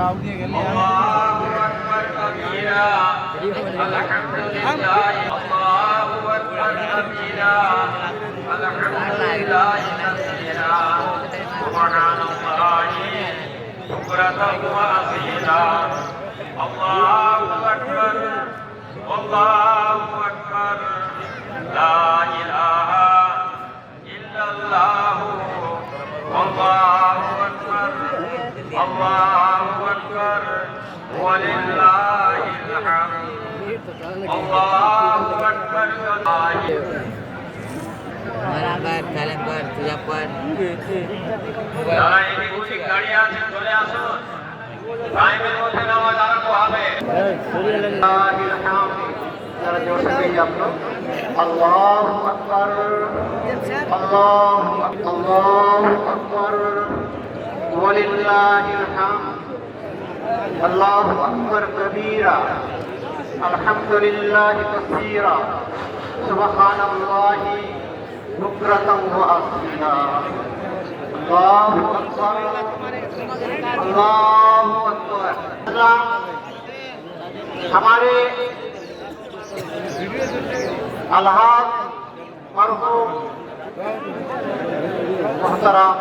أكبر كبيرا الحمد لله الله أكبر كبيرا الحمد لله كثيرا سبحان الله بكرة وأصيلا الله أكبر والله أكبر لا إله إلا الله والله أكبر الله أكبر ولله الحمد الله أكبر बराबर कलंबर तुझा पर যারা এই দিকে গাড়ি আছে চলে আসুন টাইমের মধ্যে নামাজ আরম্ভ হবে লিল্লাহিল হামদ যারা জোর से कहिए आप लोग अल्लाहु अकबर अल्लाहु अकबर वलिल्लाहिल हम्द अल्लाहु अकबर कबीरा अल्हम्दुलिल्लाहि कसीरा सुबहानल्लाहि बुक्रतम व असीला अल्लाहु अकबर अल्लाहु अकबर। हमारे अलहाज मरहूम मोहतरम